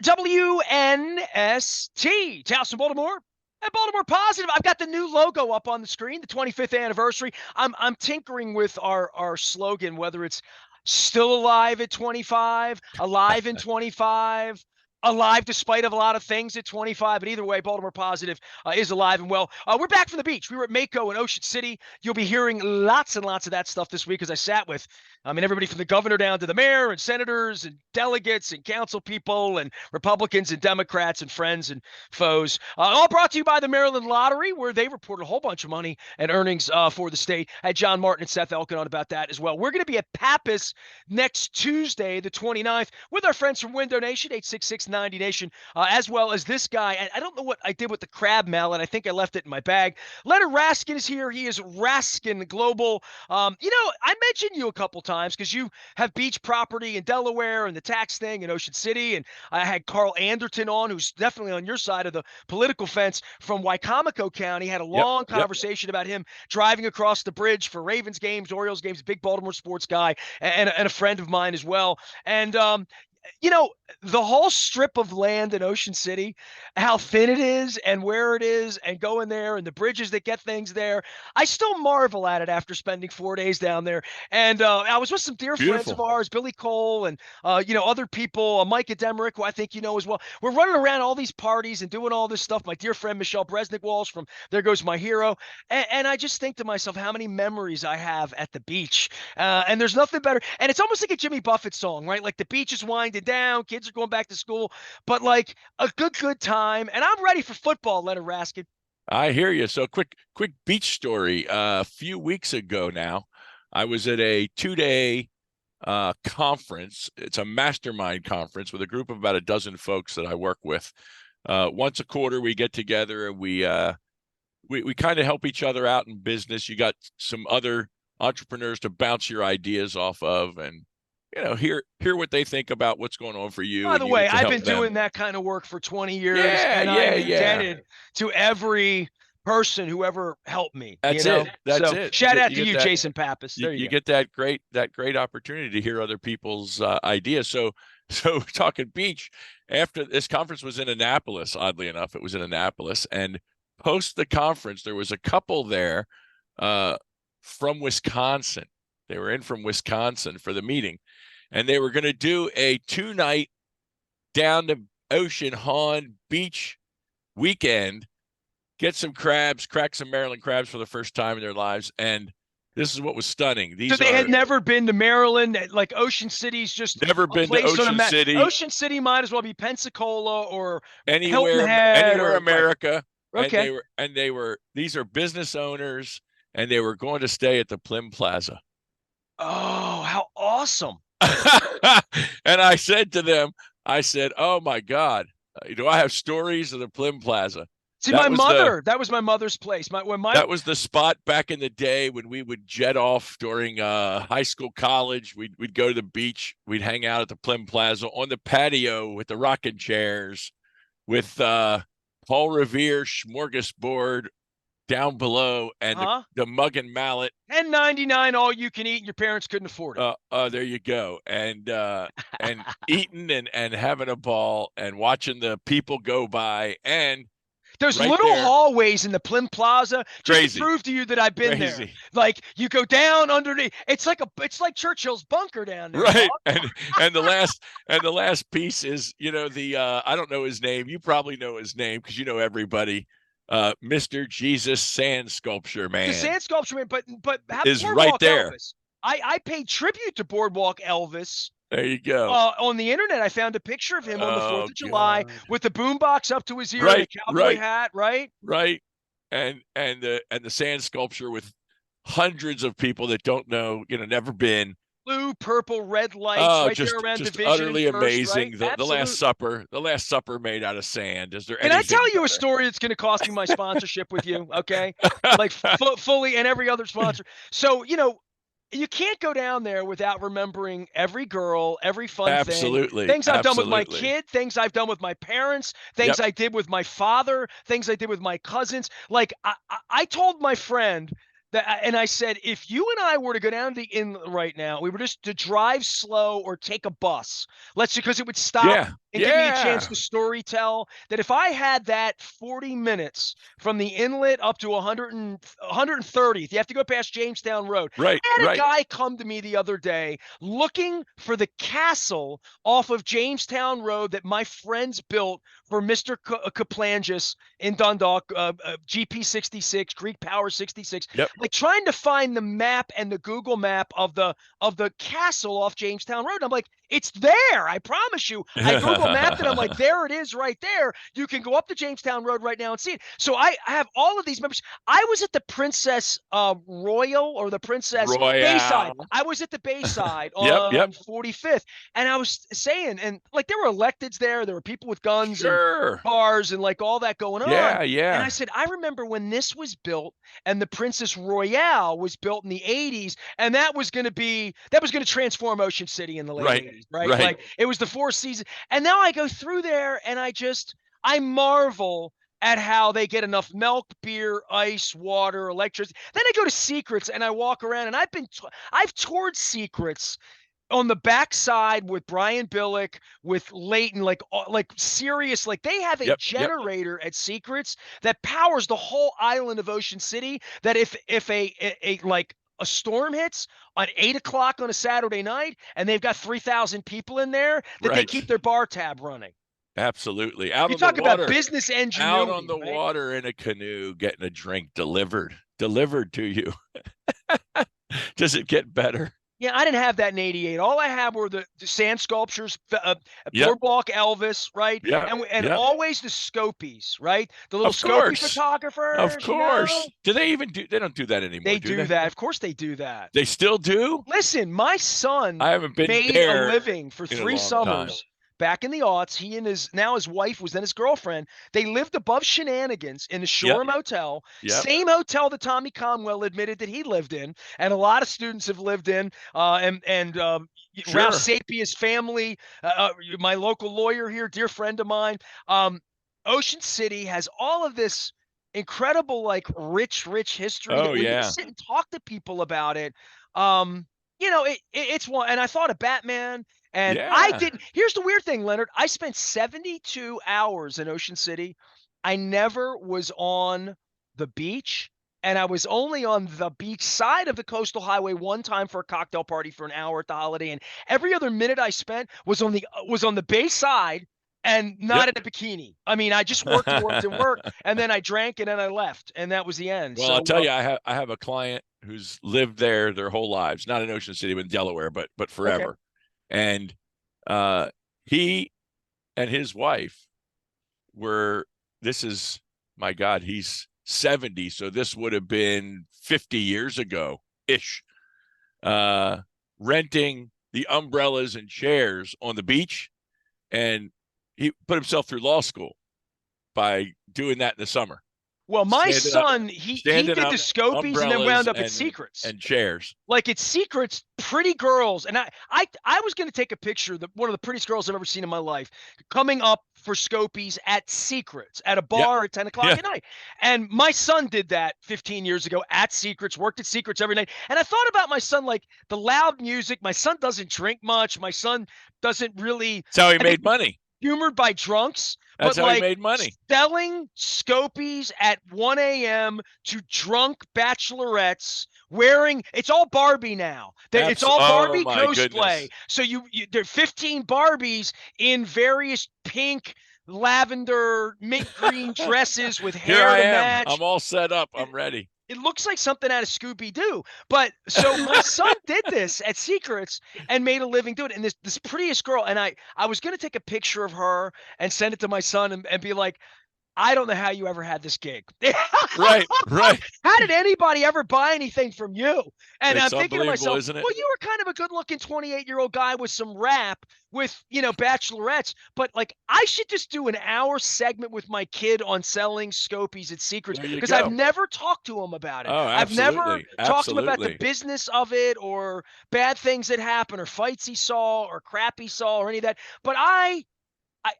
WNST, Towson, Baltimore. And Baltimore Positive. I've got the new logo up on the screen, the 25th anniversary. I'm tinkering with our slogan, whether it's still alive at 25, alive in 25, alive despite of a lot of things at 25. But either way, Baltimore Positive is alive and well. We're back from the beach. We were at Mako in Ocean City. You'll be hearing lots and lots of that stuff this week as I sat with everybody from the governor down to the mayor and senators and delegates and council people and Republicans and Democrats and friends and foes. All brought to you by the Maryland Lottery, where they reported a whole bunch of money and earnings for the state. I had John Martin and Seth Elkin on about that as well. We're going to be at Pappas next Tuesday, the 29th, with our friends from Window Nation, 866-90 Nation, as well as this guy. I don't know what I did with the crab mallet. I think I left it in my bag. Leonard Raskin is here. He is Raskin Global. I mentioned you a couple times because you have beach property in Delaware and the tax thing in Ocean City. And I had Carl Anderton on, who's definitely on your side of the political fence from Wicomico County. Had a long conversation about him driving across the bridge for Ravens games, Orioles games, big Baltimore sports guy, and a friend of mine as well. And the whole strip of land in Ocean City, how thin it is and where it is and going there and the bridges that get things there. I still marvel at it after spending 4 days down there. And I was with some dear friends of ours, Billy Cole and, other people, Micah Demerick, who I think you know as well. We're running around all these parties and doing all this stuff. My dear friend, Michelle Bresnick-Walsh from There Goes My Hero. And I just think to myself how many memories I have at the beach. And there's nothing better. And it's almost like a Jimmy Buffett song, right? Like the beach is winding down, kids are going back to school, but like a good time. And I'm ready for football, Leonard Raskin. I hear you. So quick beach story. A few weeks ago now, I was at a 2-day conference. It's a mastermind conference with a group of about a dozen folks that I work with. Once a quarter, we get together and we kind of help each other out in business. You got some other entrepreneurs to bounce your ideas off of, and hear what they think about what's going on for you. By the way, I've been doing that kind of work for 20 years, and I'm indebted to every person who ever helped me. That's it. Shout out to you, Jason Pappas. You get that great opportunity to hear other people's ideas. So talking beach, after this conference was in Annapolis, oddly enough, it was in Annapolis, and post the conference, there was a couple there from Wisconsin. They were in from Wisconsin for the meeting, and they were going to do a 2-night down to Ocean Hawn Beach weekend, get some crabs, crack some Maryland crabs for the first time in their lives. And this is what was stunning. So they had never been to Maryland, like Ocean City's just never been to Ocean City. Ocean City might as well be Pensacola or anywhere America. Okay. And these are business owners, and they were going to stay at the Plim Plaza. Oh, how awesome. And I said to them, oh my God, do I have stories of the Plim Plaza? See, that was my mother's place. That was the spot back in the day when we would jet off during high school, college. We'd go to the beach. We'd hang out at the Plim Plaza on the patio with the rocking chairs, with Paul Revere smorgasbord down below, and the mug and mallet. $10.99 all you can eat, and your parents couldn't afford it. There you go. And eating and having a ball and watching the people go by. And there's little hallways in the Plim Plaza just to prove to you that I've been there. Like you go down underneath. It's like Churchill's bunker down there. Right. And the last piece is, I don't know his name. You probably know his name because you know everybody. Mr. Jesus sand sculpture man. The sand sculpture man, but is right there. Elvis. I paid tribute to Boardwalk Elvis. There you go. On the internet, I found a picture of him on the 4th of July with the boombox up to his ear and a cowboy hat, right? Right. And the sand sculpture with hundreds of people that don't know, never been. Blue, purple, red lights there around Division. Utterly amazing. Right? The Last Supper made out of sand. Is there? Can I tell you a story that's going to cost me my sponsorship with you? Okay, like fully and every other sponsor. So you can't go down there without remembering every girl, every fun thing. Things I've done with my kid, things I've done with my parents, things I did with my father, things I did with my cousins. Like I told my friend And I said, if you and I were to go down to the inlet right now, we were just to drive slow or take a bus, because it would stop Yeah. and give me a chance Yeah. to story tell, that if I had that 40 minutes from the inlet up to 130th, you have to go past Jamestown Road. Right. I had a Right. guy come to me the other day looking for the castle off of Jamestown Road that my friends built for Mr. Kaplangis in Dundalk, GP 66, Greek Power 66, Yep. like trying to find the map and the Google map of the castle off Jamestown Road. And I'm like, it's there. I promise you. I Google mapped it. I'm like, there it is right there. You can go up to Jamestown Road right now and see it. So I have all of these members. I was at the Princess Royal, or the Princess Bayside. Royale. I was at the Bayside Yep. Yep. on 45th. And I was saying, and like there were electeds there. There were people with guns and Sure. cars and like all that going on. Yeah. And I Yeah. said, I remember when this was built and the Princess Royale was built in the 80s, and that was going to transform Ocean City in the late Right. 80s, right? Right. Like it was the Four Seasons. And now I go through there and I marvel at how they get enough milk, beer, ice, water, electricity. Then I go to Secrets and I walk around, and I've toured Secrets on the backside with Brian Billick, with Leighton, like serious, like they have a Yep. Yep. generator at Secrets that powers the whole island of Ocean City. That if a storm hits at 8 o'clock on a Saturday night, and they've got 3,000 people in there, that they keep Right. their bar tab running. Absolutely. Out You on the talk about water. business Out on ingenuity, the right? water in a canoe, getting a drink delivered to you. Does it get better? Yeah, I didn't have that in '88. All I had were the sand sculptures, Yep. Boardwalk Elvis, right? Yep. And Yep. always the Scopies, right? The little Of Scopie course. Of photographers, course. Do they even do? They don't do that anymore, they do do they? that. Of course they do that. They still do? Listen, my son I haven't been made a there living for in a 3 long time. summers back in the aughts. He and his wife was then his girlfriend. They lived above Shenanigans in the Yep. Shoreham Hotel, Yep. same hotel that Tommy Conwell admitted that he lived in, and a lot of students have lived in. And Ralph Sure. Sapia's family, my local lawyer here, dear friend of mine. Ocean City has all of this incredible, like rich history that Oh when you yeah. sit and talk to people about it, it's one. And I thought of Batman, and I Yeah. didn't. Here's the weird thing, Leonard. I spent 72 hours in Ocean City. I never was on the beach, and I was only on the beach side of the coastal highway one time for a cocktail party for an hour at the Holiday Inn. Every other minute I spent was on the bay side, and not Yep. in a bikini. I mean, I just worked and worked and worked, and then I drank and then I left, and that was the end. Well, I'll So, tell you, I have a client who's lived there their whole lives, not in Ocean City, but in Delaware, but okay. forever. And he and his wife were, this is, my God, he's 70, so this would have been 50 years ago ish. Renting the umbrellas and chairs on the beach, and he put himself through law school by doing that in the summer. Well, my Standing up, son, he standing did up the Scopies and then umbrellas wound up at Secrets. and chairs. Like it's Secrets, pretty girls. And I was going to take a picture, one of the prettiest girls I've ever seen in my life, coming up for Scopies at Secrets at a bar at 10 o'clock at night. And my son did that 15 years ago at Secrets, worked at Secrets every night. And I thought about my son, like the loud music. My son doesn't drink much. My son doesn't really. That's how he made money. Humored by drunks. That's but how like he made money. Selling Scopies at 1 a.m. to drunk bachelorettes wearing, it's all Barbie now. It's all Barbie cosplay. Goodness. So there are 15 Barbies in various pink, lavender, mint green dresses with hair Here I to am. match. I'm all set up. I'm ready. It looks like something out of Scooby-Doo. But so my son did this at Secrets and made a living doing it. And this prettiest girl, and I was going to take a picture of her and send it to my son and be like, I don't know how you ever had this gig. Right. How did anybody ever buy anything from you? And It's I'm thinking to myself, isn't it? well, you were kind of a good-looking 28-year-old guy with some rap with, bachelorettes, but like I should just do an hour segment with my kid on selling Scopies at Secrets, because I've never talked to him about it. Oh, I've never talked to him about the absolutely. business of it or bad things that happen or fights he saw or crap he saw or any of that. But I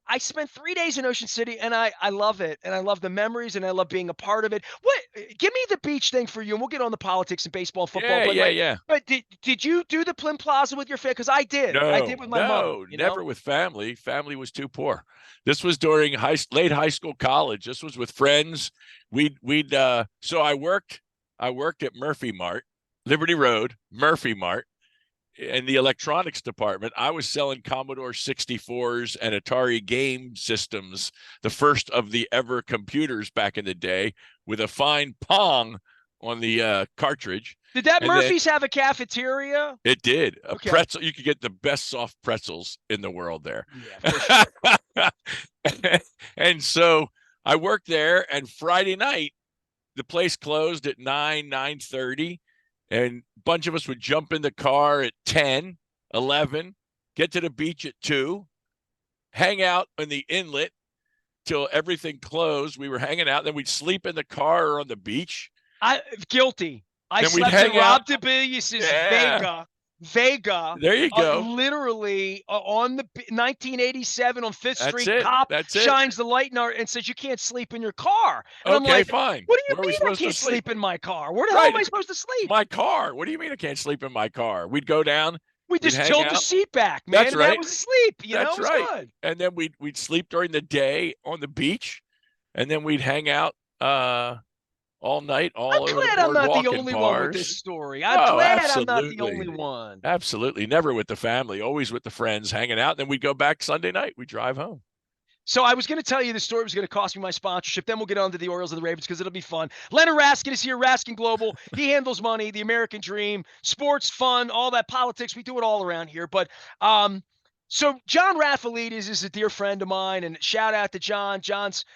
I spent 3 days in Ocean City, and I love it, and I love the memories, and I love being a part of it. What give me the beach thing for you, and we'll get on the politics and baseball and football, Yeah, but, yeah, like yeah. but did you do the Plim Plaza with your family? Because I did. I did No, with my mother, no, you know? never with family. Family was too poor. This was during late high school, college. This was with friends. We'd so I worked at Murphy Mart, Liberty Road, Murphy Mart, in the electronics department. I was selling Commodore 64s and Atari game systems, the first of the ever computers back in the day, with a fine Pong on the cartridge. Did that And then Murphy's have a cafeteria? it did. A Okay. pretzel. You could get the best soft pretzels in the world there. Yeah, for sure. And so I worked there, and Friday night the place closed at 9:30, and a bunch of us would jump in the car at 10, 11, get to the beach at 2, hang out in the inlet till everything closed. We were hanging out, then we'd sleep in the car or on the beach. I guilty. I Then we'd slept in hang out. Rob DeBias's Yeah, Vega, there you go. literally on the 1987 on Fifth That's Street. it. Cop That's it. shines the light in our and says you can't sleep in your car. And I'm Okay, like, fine. what do you Where are we mean I supposed to can't sleep? sleep in my car? Where the hell Right, am I it's supposed to sleep? my car. What do you mean I can't sleep in my car? We'd go down, We we'd just hang tilt the out. seat back, man, That's and that right. was asleep. You know, That's it was right. good. And then we'd sleep during the day on the beach, and then we'd hang out all night, I'm all over the glad I'm not the boardwalk and only one with this bars. story. I'm Oh, glad I'm not the only absolutely. one. Absolutely. Never with the family, always with the friends hanging out. Then we'd go back Sunday night. We'd drive home. So I was going to tell you the story was going to cost me my sponsorship. Then we'll get on to the Orioles and the Ravens because it'll be fun. Leonard Raskin is here, Raskin Global. He handles money, the American dream, sports, fun, all that politics. We do it all around here. But so John Raffalidis is a dear friend of mine, and shout out to John. John's,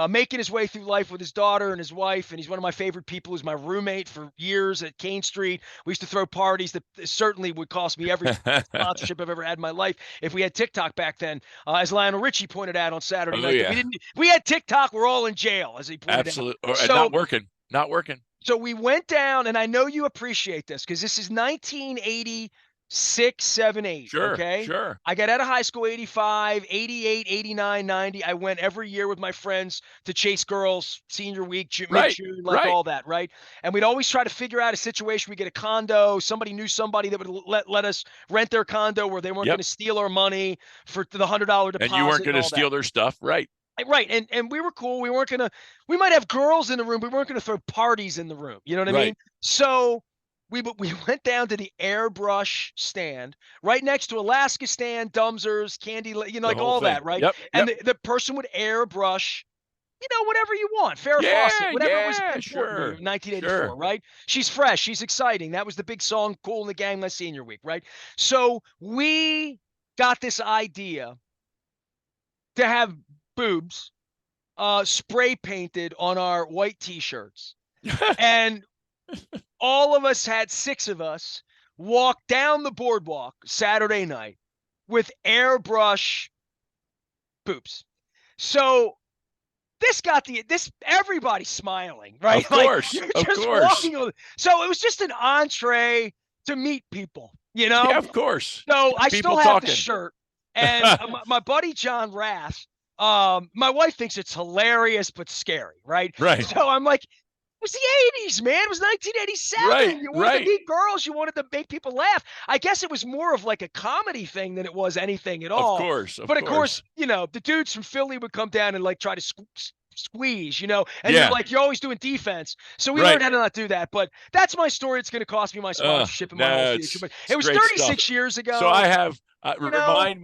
making his way through life with his daughter and his wife, and he's one of my favorite people. He's my roommate for years at Kane Street. We used to throw parties that certainly would cost me every sponsorship I've ever had in my life if we had TikTok back then. As Lionel Richie pointed out on Saturday Oh night, that yeah, we had TikTok, we're all in jail, as he pointed out. absolutely. And So not working. Not working. so we went down, and I know you appreciate this because this is 1986, 7, 8. Sure, Okay. sure. I got out of high school 85, 88, 89, 90. I went every year with my friends to chase girls, senior week, mid Right, June, like right. all that. Right. And we'd always try to figure out a situation. We get a condo. Somebody knew somebody that would let us rent their condo where they weren't going Yep. to steal our money for the $100 And you weren't deposit going and to all that. steal their stuff, right? Right. And we were cool. We weren't gonna we might have girls in the room, but we weren't gonna throw parties in the room. You know what I mean? Right. So we went down to the airbrush stand right next to Alaska stand, Dumsers, candy, The like whole all thing. that, right? Yep, And yep. the person would airbrush, whatever you want, Farrah Fawcett, Yeah, whatever was yeah, important sure, in 1984, sure. right? She's fresh, she's exciting. That was the big song, Cool in the Gang, my senior week, right? So we got this idea to have boobs spray painted on our white t-shirts. And all of us had 6 of us walk down the boardwalk Saturday night with airbrush boobs. So this got everybody smiling, right? Of Like course, you're of just course. walking. So it was just an entree to meet people, Yeah, of course. So I still People have the talking. shirt, and my buddy John Rath, my wife thinks it's hilarious but scary, right? Right, So I'm like, it was the 80s, man. It was right, 1987. You wanted to right. meet girls. You wanted to make people laugh. I guess it was more of like a comedy thing than it was anything at Of all. course, of But of course, course. the dudes from Philly would come down and like try to squeeze, and Yeah, you're always doing defense. So we right. learned how to not do that. But that's my story. It's going to cost me my sponsorship and my whole No, future. But it's it was great stuff. 36 years So ago. I have You know,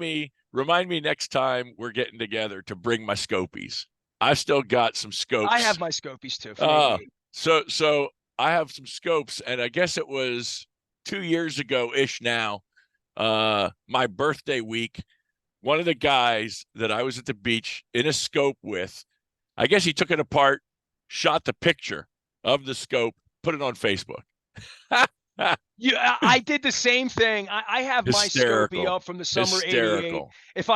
remind me next time we're getting together to bring my Scopies. I've still got some I have scopes. my Scopies too from Uh 88. so I have some scopes, and I guess it was 2 years ago ish now. My birthday week, one of the guys that I was at the beach in a scope with, I guess he took it apart, shot the picture of the scope, put it on Facebook. Yeah, I did the same thing. I have my Scopie Hysterical. up from the summer '88. Hysterical. If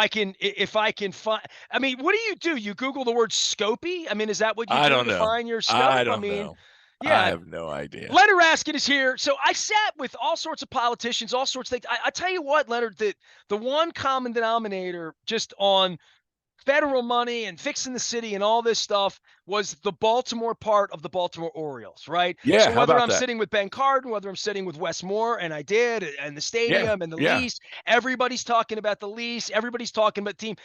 I can find, I mean, what do? You Google the word Scopie? I mean, is that what you I do don't to know. find your I stuff? I don't mean, know. I Yeah. have no idea. Leonard Raskin is here. So I sat with all sorts of politicians, all sorts of things. I tell you what, Leonard, the one common denominator just on federal money and fixing the city and all this stuff was the Baltimore part of the Baltimore Orioles, right? Yeah, So how whether about I'm that? sitting with Ben Cardin, whether I'm sitting with Wes Moore, and I did, and the Yeah, stadium and the yeah, lease, everybody's talking about the lease, everybody's talking about the team.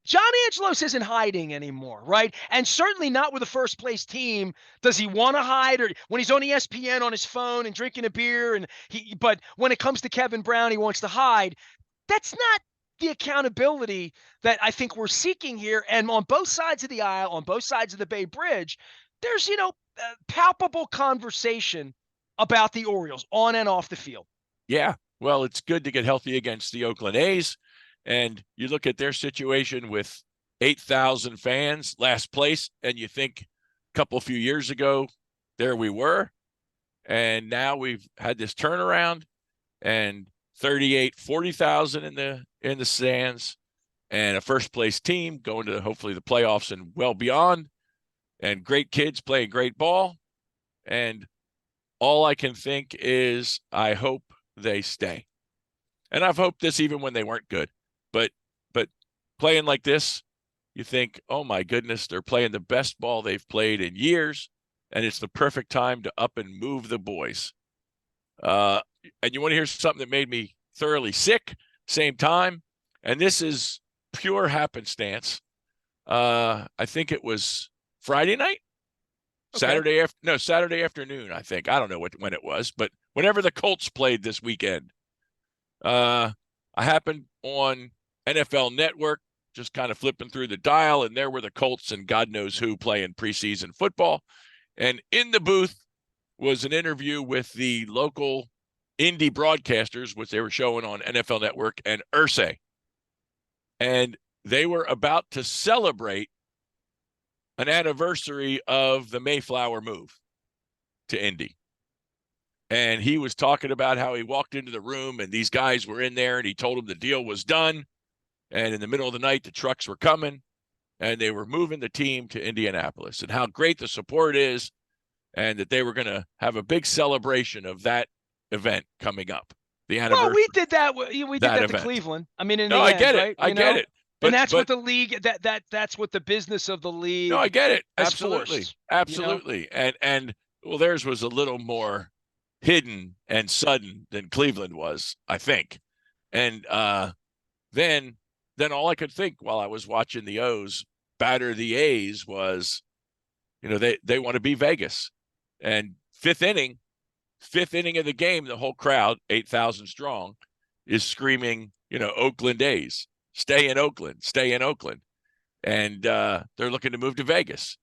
John Angelos isn't hiding anymore, right? And certainly not with a first place team. Does he want to hide, or when he's on ESPN on his phone and drinking a beer but when it comes to Kevin Brown, he wants to hide. That's not the accountability that I think we're seeking here. And on both sides of the aisle, on both sides of the Bay Bridge, there's, palpable conversation about the Orioles on and off the field. yeah. Well, it's good to get healthy against the Oakland A's. And you look at their situation with 8,000 fans, last place, and you think a couple few years ago, there we were. And now we've had this turnaround and 38, 40,000 in the stands and a first place team going to hopefully the playoffs and well beyond, and great kids playing great ball. And all I can think is I hope they stay. And I've hoped this even when they weren't good. But playing like this, you think, oh my goodness, they're playing the best ball they've played in years, and it's the perfect time to up and move the boys. And you want to hear something that made me thoroughly sick, same time, and this is pure happenstance. I think it was Friday night, Okay. Saturday afternoon. I think, I don't know when it was, but whenever the Colts played this weekend, I happened on NFL Network, just kind of flipping through the dial, and there were the Colts and God knows who playing preseason football. And in the booth was an interview with the local indie broadcasters, which they were showing on NFL Network, and Irsay. And they were about to celebrate an anniversary of the Mayflower move to Indy. And he was talking about how he walked into the room and these guys were in there and he told them the deal was done. And in the middle of the night, the trucks were coming and they were moving the team to Indianapolis, and how great the support is, and that they were going to have a big celebration of that event coming up, the Well, anniversary we did that. We of did that that to event. Cleveland. I mean, in No, the I end, get it. right? I get it. And But that's what but the league that's what the business of the no, I league get it. has Absolutely. forced. Absolutely. And well, theirs was a little more hidden and sudden than Cleveland was, I think. And then all I could think while I was watching the O's batter the A's was, they want to be Vegas. And fifth inning of the game, the whole crowd, 8,000 strong, is screaming, Oakland A's, stay in Oakland, stay in Oakland. And they're looking to move to Vegas.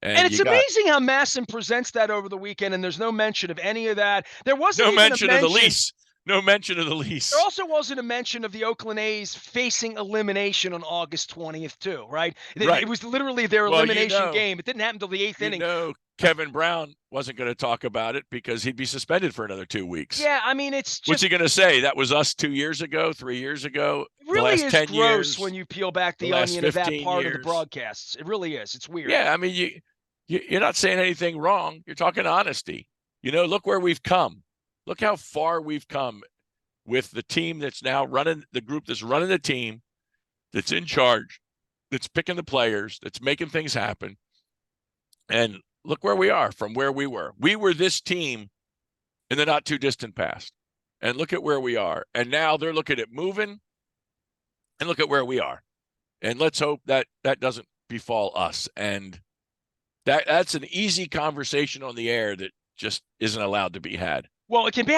And And it's you got amazing how Masson presents that over the weekend, and there's no mention of any of that. There wasn't no even a mention of the mention. lease. No mention of the There lease. also wasn't a mention of the Oakland A's facing elimination on August 20th, too, right? It Right. was literally their Well, elimination game. It didn't happen until the eighth inning. Kevin Brown wasn't going to talk about it because he'd be suspended for another 2 weeks. Yeah, I mean, it's What's just he going to say? That was us 2 years ago, 3 years ago, it the really last is 10 gross when years, you peel back the the last onion of that 15 part of the years. broadcasts. It really is. It's weird. Yeah, I mean, you're not saying anything wrong. You're talking honesty. Look where we've come. Look how far we've come with the team that's now running, the group that's running the team, that's in charge, that's picking the players, that's making things happen. And look where we are from where we were. We were this team in the not too distant past. And look at where we are. And now they're looking at moving, and look at where we are. And let's hope that that doesn't befall us. And that's an easy conversation on the air that just isn't allowed to be had. Well, it can be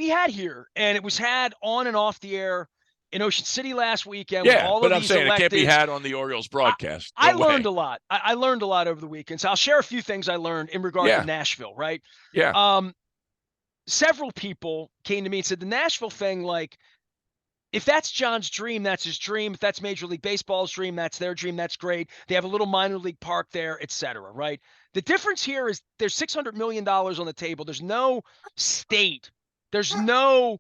had here, and it was had on and off the air in Ocean City last weekend with Yeah, all but of I'm these saying it can't be electeds. had on the Orioles broadcast. I No learned way. a lot. I learned a lot over the weekend. So I'll share a few things I learned in regard to Yeah. Nashville, right? Yeah. Several people came to me and said the Nashville thing, like, if that's John's dream, that's his dream. If that's Major League Baseball's dream, that's their dream. That's great. They have a little minor league park there, et cetera, right? The difference here is there's $600 million on the table. There's no state. There's no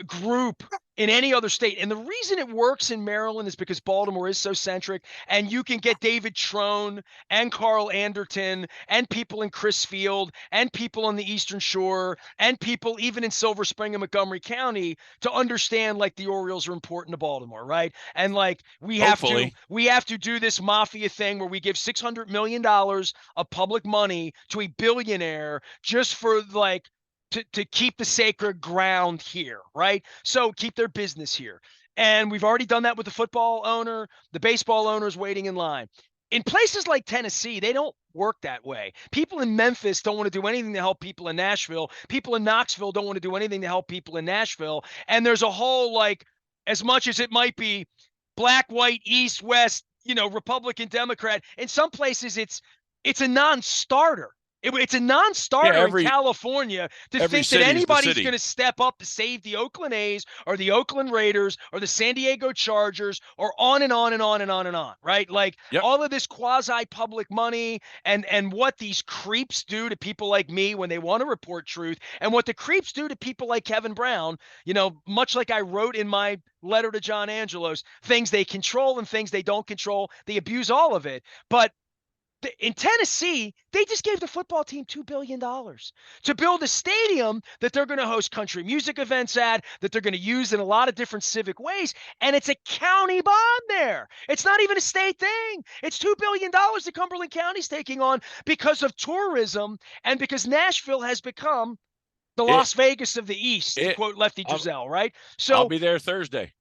group in any other state. And the reason it works in Maryland is because Baltimore is so centric, and you can get David Trone and Carl Anderton and people in Chris Field and people on the Eastern Shore and people even in Silver Spring and Montgomery County to understand like the Orioles are important to Baltimore, right? And like we have Hopefully. to do this mafia thing where we give $600 million of public money to a billionaire just for like to keep the sacred ground here, right? So keep their business here. And we've already done that with the football owner. The baseball owner is waiting in line. In places like Tennessee, they don't work that way. People in Memphis don't want to do anything to help people in Nashville. People in Knoxville don't want to do anything to help people in Nashville. And there's a whole, like, as much as it might be black, white, east, west, Republican, Democrat, in some places it's a non-starter. It's a non-starter in California to think that anybody's going to step up to save the Oakland A's or the Oakland Raiders or the San Diego Chargers or on and on and on and on and on, right? Like all of this quasi-public money and what these creeps do to people like me when they want to report truth, and what the creeps do to people like Kevin Brown, much like I wrote in my letter to John Angelos, things they control and things they don't control. They abuse all of it. But in Tennessee, they just gave the football team $2 billion to build a stadium that they're going to host country music events at, that they're going to use in a lot of different civic ways. And it's a county bond there. It's not even a state thing. It's $2 billion that Cumberland County's taking on because of tourism and because Nashville has become the Las Vegas of the East, to quote Lefty Driesell, right? So I'll be there Thursday.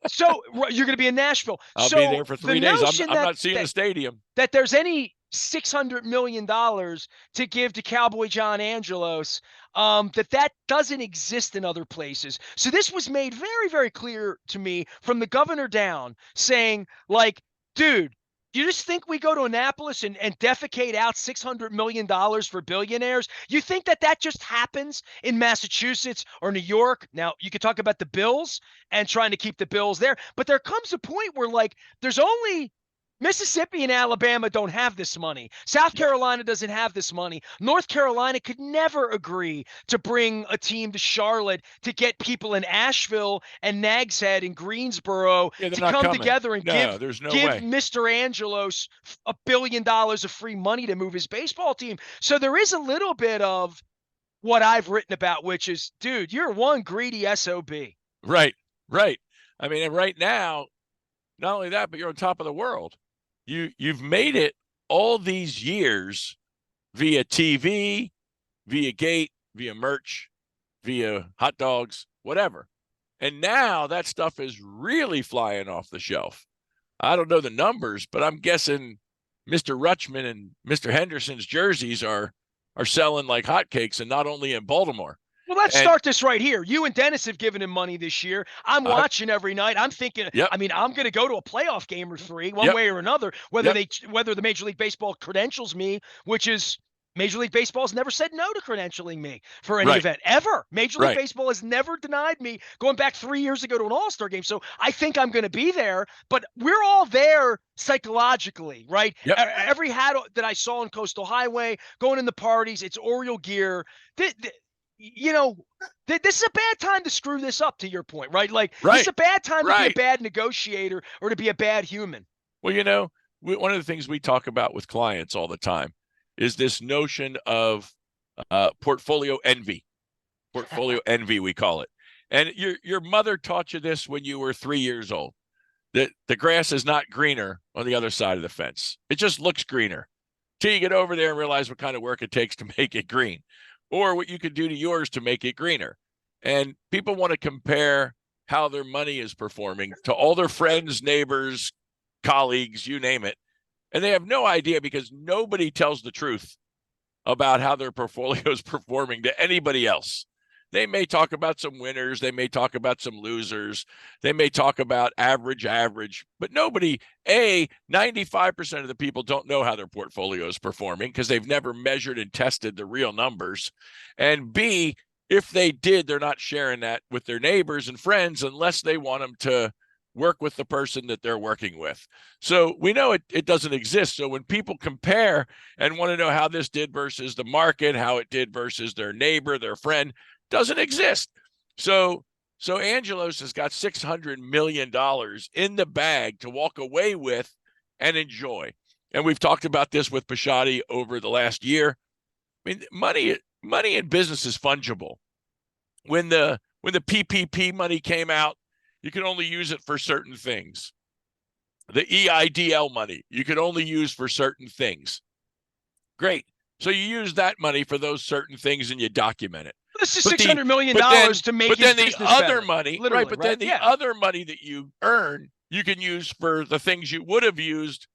So you're going to be in Nashville. I'll be there for 3 days. I'm not seeing the stadium. That there's any $600 million to give to Cowboy John Angelos, that doesn't exist in other places. So this was made very, very clear to me from the governor down, saying, like, dude, you just think we go to Annapolis and defecate out $600 million for billionaires? You think that just happens in Massachusetts or New York? Now, you could talk about the Bills and trying to keep the Bills there, but there comes a point where, like, there's only Mississippi and Alabama don't have this money. South Carolina doesn't have this money. North Carolina could never agree to bring a team to Charlotte to get people in Asheville and Nags Head and Greensboro to come together and give Mr. Angelos $1 billion of free money to move his baseball team. So there is a little bit of what I've written about, which is, dude, you're one greedy SOB. Right. I mean, right now, not only that, but you're on top of the world. You've made it all these years via TV, via gate, via merch, via hot dogs, whatever. And now that stuff is really flying off the shelf. I don't know the numbers, but I'm guessing Mr. Rutschman and Mr. Henderson's jerseys are selling like hotcakes, and not only in Baltimore. Well, let's start this right here. You and Dennis have given him money this year. I'm watching every night. I'm thinking, I mean, I'm going to go to a playoff game or three, one way or another, whether the Major League Baseball credentials me, which is Major League Baseball's never said no to credentialing me for any event, ever. Major League Baseball has never denied me going back 3 years ago to an All-Star game. So I think I'm going to be there, but we're all there psychologically, right? Every hat that I saw on Coastal Highway, going in the parties, it's Oriole gear. This is a bad time to screw this up, to your point, right? Like, this is a bad time to be a bad negotiator or to be a bad human. Well, one of the things we talk about with clients all the time is this notion of portfolio envy. Portfolio envy, we call it. And your mother taught you this when you were 3 years old, that the grass is not greener on the other side of the fence. It just looks greener till you get over there and realize what kind of work it takes to make it green, or what you could do to yours to make it greener. And people want to compare how their money is performing to all their friends, neighbors, colleagues, you name it. And they have no idea, because nobody tells the truth about how their portfolio is performing to anybody else. They may talk about some winners. They may talk about some losers. They may talk about average, but nobody, 95% of the people don't know how their portfolio is performing because they've never measured and tested the real numbers. And B, if they did, they're not sharing that with their neighbors and friends unless they want them to work with the person that they're working with. So we know it doesn't exist. So when people compare and want to know how this did versus the market, how it did versus their neighbor, their friend, doesn't exist. So So Angelos has got $600 million in the bag to walk away with and enjoy. And we've talked about this with Bisciotti over the last year. I mean, money in business is fungible. When the PPP money came out, you could only use it for certain things. The EIDL money, you could only use for certain things. Great. So you use that money for those certain things and you document it. This is $600 million to make his business better. But then the other money, right? But then the other money that you earn, you can use for the things you would have used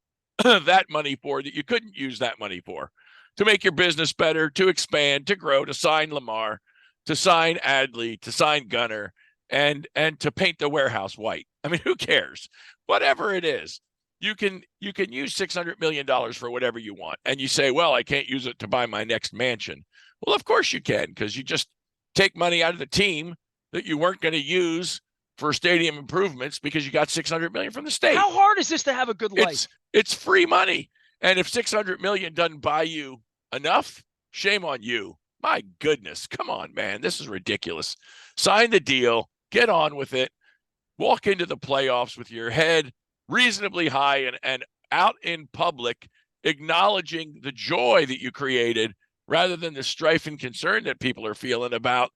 that money for that you couldn't use that money for, to make your business better, to expand, to grow, to sign Lamar, to sign Adley, to sign Gunner, and to paint the warehouse white. I mean, who cares? Whatever it is, you can use $600 million for whatever you want. And you say, well, I can't use it to buy my next mansion. Well, of course you can, because you just take money out of the team that you weren't going to use for stadium improvements because you got $600 million from the state. How hard is this to have a good life? It's free money. And if $600 million doesn't buy you enough, shame on you. My goodness. Come on, man. This is ridiculous. Sign the deal. Get on with it. Walk into the playoffs with your head reasonably high and out in public, acknowledging the joy that you created rather than the strife and concern that people are feeling about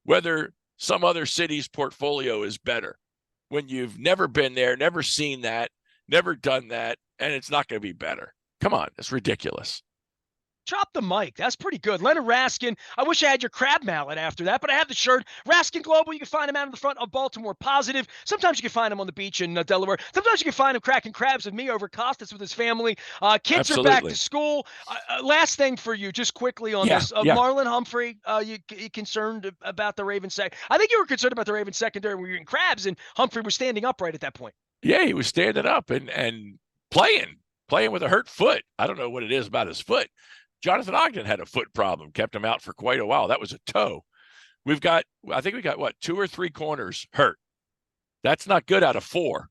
whether some other city's portfolio is better when you've never been there, never seen that, never done that, and it's not going to be better. Come on, it's ridiculous. Drop the mic. That's pretty good. Leonard Raskin. I wish I had your crab mallet after that, but I have the shirt. Raskin Global. You can find him out in the front of Baltimore Positive. Sometimes you can find him on the beach in Delaware. Sometimes you can find him cracking crabs with me over Costas with his family. Kids are back to school. Last thing for you, just quickly on this. Marlon Humphrey, you concerned about the Ravens sec? I think you were concerned about the Ravens secondary when you were eating crabs, and Humphrey was standing upright at that point. Yeah, he was standing up and playing with a hurt foot. I don't know what it is about his foot. Jonathan Ogden had a foot problem, kept him out for quite a while. That was a toe. I think we got what, 2 or 3 corners hurt. That's not good out of 4.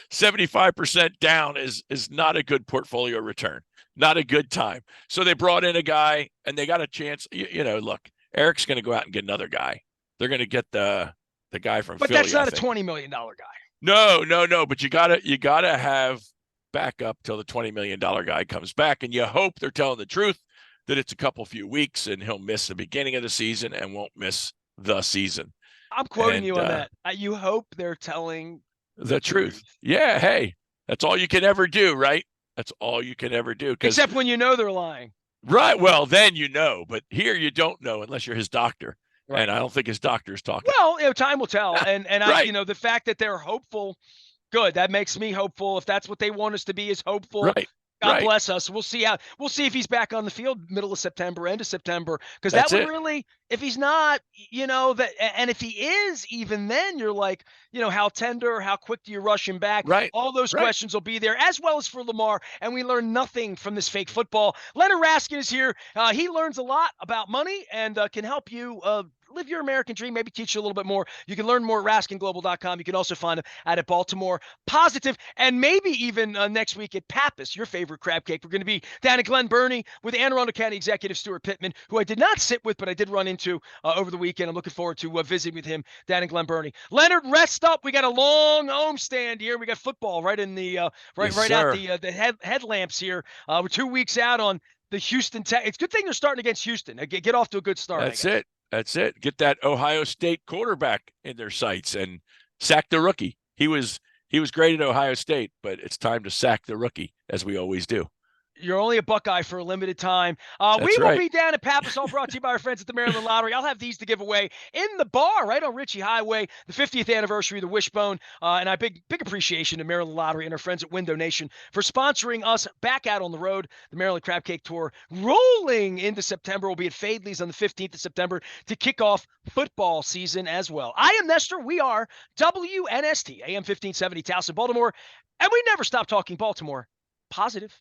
75% down is not a good portfolio return, not a good time. So they brought in a guy and they got a chance. Look, Eric's going to go out and get another guy. They're going to get the guy from Philly. But that's not a $20 million guy. No. But you gotta have back up till the $20 million guy comes back, and you hope they're telling the truth, that it's a few weeks and he'll miss the beginning of the season and won't miss the season. I'm quoting you on that. You hope they're telling the truth. Yeah, hey, that's all you can ever do, right? That's all you can ever do. Except when you know they're lying. Right. Well, then you know, but here you don't know unless you're his doctor. Right. And I don't think his doctor's talking. Well, time will tell. And right. The fact that they're hopeful, good. That makes me hopeful. If that's what they want us to be, is hopeful. Right. God bless us. We'll see if he's back on the field middle of September, end of September, because that would really, if he's not, and if he is, even then you're like, how tender, how quick do you rush him back? Right. All those questions will be there, as well as for Lamar, and we learn nothing from this fake football. Leonard Raskin is here. He learns a lot about money and can help you live your American dream, maybe teach you a little bit more. You can learn more at RaskinGlobal.com. You can also find him at Baltimore Positive, and maybe even next week at Pappas, your favorite crab cake. We're going to be down at Glen Burnie with Anne Arundel County Executive Stuart Pittman, who I did not sit with, but I did run into over the weekend. I'm looking forward to visiting with him down in Glen Burnie. Leonard, rest up. We got a long homestand here. We got football right in the right out the headlamps here. We're 2 weeks out on the Houston Tech. It's a good thing they're starting against Houston. Get off to a good start. That's it. Get that Ohio State quarterback in their sights and sack the rookie. He was great at Ohio State, but it's time to sack the rookie, as we always do. You're only a Buckeye for a limited time. We will be down at Pappas, all brought to you by our friends at the Maryland Lottery. I'll have these to give away in the bar right on Ritchie Highway, the 50th anniversary of the Wishbone. And I big appreciation to Maryland Lottery and our friends at Window Nation for sponsoring us back out on the road. The Maryland Crab Cake Tour rolling into September. We'll be at Fadley's on the 15th of September to kick off football season as well. I am Nestor. We are WNST, AM 1570, Towson, Baltimore. And we never stop talking Baltimore Positive.